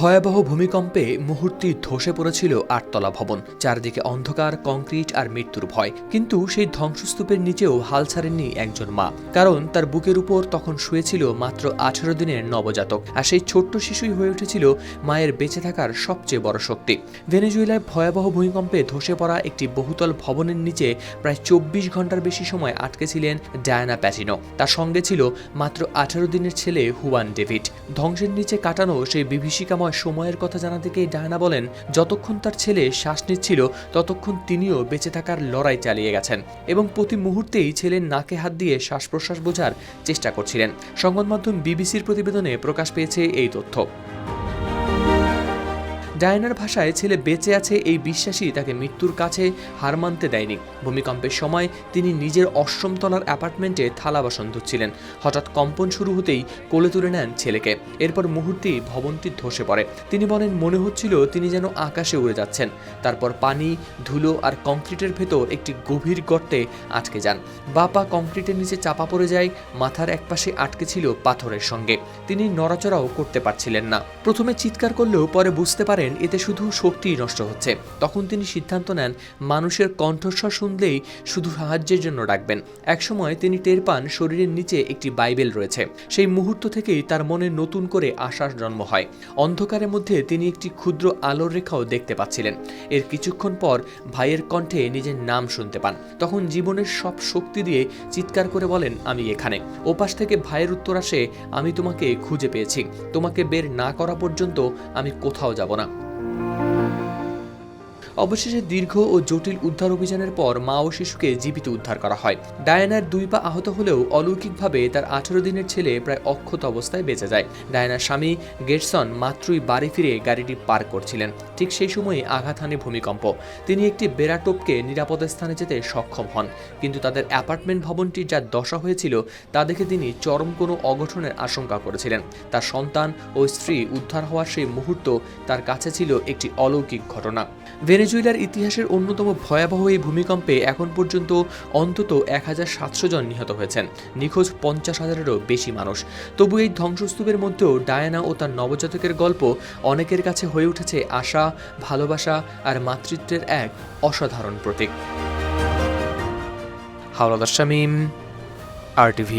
ভয়াবহ ভূমিকম্পে মুহূর্তেই ধসে পড়েছিল ৮ তলা ভবন। চারদিকে অন্ধকার, কংক্রিট আর মৃত্যুর ভয়। কিন্তু সেই ধ্বংসস্তূপের নিচেও হাল ছাড়েননি একজন মা, কারণ তার বুকের উপর তখন শুয়েছিল মাত্র ১৮ দিনের নবজাতক। আর সেই ছোট্ট শিশুই হয়ে উঠেছিল মায়ের বেঁচে থাকার সবচেয়ে বড় শক্তি। ভেনেজুয়েলায় ভয়াবহ ভূমিকম্পে ধসে পড়া একটি বহুতল ভবনের নিচে প্রায় ২৪ ঘন্টার বেশি সময় আটকে ছিলেন ডায়ানা প্যাটিনো। তার সঙ্গে ছিল মাত্র ১৮ দিনের ছেলে হুয়ান ডেভিড। ধ্বংসের নিচে কাটানো সেই বিভীষিকাময় সময়ের কথা জানাতে গিয়ে ডায়ানা বলেন, যতক্ষণ তার ছেলে শ্বাস নিচ্ছিল ততক্ষণ তিনিও বেঁচে থাকার লড়াই চালিয়ে গেছেন এবং প্রতি মুহূর্তেই ছেলের নাকে হাত দিয়ে শ্বাস প্রশ্বাস বোঝার চেষ্টা করছিলেন। সংবাদ মাধ্যম বিবিসির প্রতিবেদনে প্রকাশ পেয়েছে এই তথ্য। ডায়ানার ভাষায় ছেলে বেঁচে আছে এই বিশ্বাসই তাকে মৃত্যুর কাছে হার মানতে দেয়নি। ভূমিকম্পের সময় তিনি নিজের অষ্টম তলার অ্যাপার্টমেন্টে থালা বাসন ধুচ্ছিলেন। হঠাৎ কম্পন শুরু হতেই কোলে তুলে নেন ছেলেকে। এরপর মুহূর্তেই ভবনটি ধসে পড়ে। তিনি বলেন, মনে হচ্ছিল তিনি যেন আকাশে উড়ে যাচ্ছেন। তারপর পানি, ধুলো আর কংক্রিটের ভেতর একটি গভীর গর্তে আটকে যান। বা পা কংক্রিটের নিচে চাপা পড়ে যায়, মাথার একপাশে আটকে ছিল পাথরের সঙ্গে। তিনি নড়াচড়াও করতে পারছিলেন না। প্রথমে চিৎকার করলেও পরে বুঝতে পারেন এতে শুধু শক্তিই নষ্ট হচ্ছে। তখন তিনি সিদ্ধান্ত নেন মানুষের কণ্ঠস্বর শুনলেই শুধু সাহায্যের জন্য ডাকবেন। একসময় তিনি টের পান শরীরের নিচে একটি বাইবেল রয়েছে। সেই মুহূর্ত থেকেই তার মনে নতুন করে আশার জন্ম হয়। অন্ধকারের মধ্যে তিনি একটি ক্ষুদ্র আলোর রেখাও দেখতে পাচ্ছিলেন। এর কিছুক্ষণ পর ভাইয়ের কণ্ঠে নিজের নাম শুনতে পান। তখন জীবনের সব শক্তি দিয়ে চিৎকার করে বলেন, আমি এখানে। ওপাশ থেকে ভাইয়ের উত্তর আসে, আমি তোমাকে খুঁজে পেয়েছি। তোমাকে বের না করা পর্যন্ত আমি কোথাও যাব না। অবশেষে দীর্ঘ ও জটিল উদ্ধার অভিযানের পর মা ও শিশুকে জীবিত উদ্ধার করা হয়। ডায়ানার 2 পা আহত হলেও অলৌকিকভাবে তার 18 দিনের ছেলে প্রায় অক্ষত অবস্থায় বেঁচে যায়। ডায়ানার স্বামী গেটসন মাত্রই বাড়ি ফিরে গাড়িটি পার করছিলেন। ঠিক সেই সময়ে আঘাত হানে ভূমিকম্প। তিনি একটি বেড়া টপকে নিরাপদ স্থানে যেতে সক্ষম হন। কিন্তু তাদের অ্যাপার্টমেন্ট ভবনটির যা দশা হয়েছিল তা দেখে তিনি চরম কোনো অঘটনের আশঙ্কা করেছিলেন। তার সন্তান ও স্ত্রী উদ্ধার হওয়ার সেই মুহূর্ত তার কাছে ছিল একটি অলৌকিক ঘটনা। ভেনেজুয়েলার ইতিহাসের অন্যতম ভয়াবহ এই ভূমিকম্পে এখন পর্যন্ত অন্তত ১৭০০ জন নিহত হয়েছেন, নিখোঁজ ৫০,০০০-এরও বেশি মানুষ। তবু এই ধ্বংসস্তূপের মধ্যেও ডায়ানা ও তার নবজাতকের গল্প অনেকের কাছে হয়ে উঠেছে আশা, ভালোবাসা আর মাতৃত্বের এক অসাধারণ প্রতীক। হাওলাদার শামীম, RTV।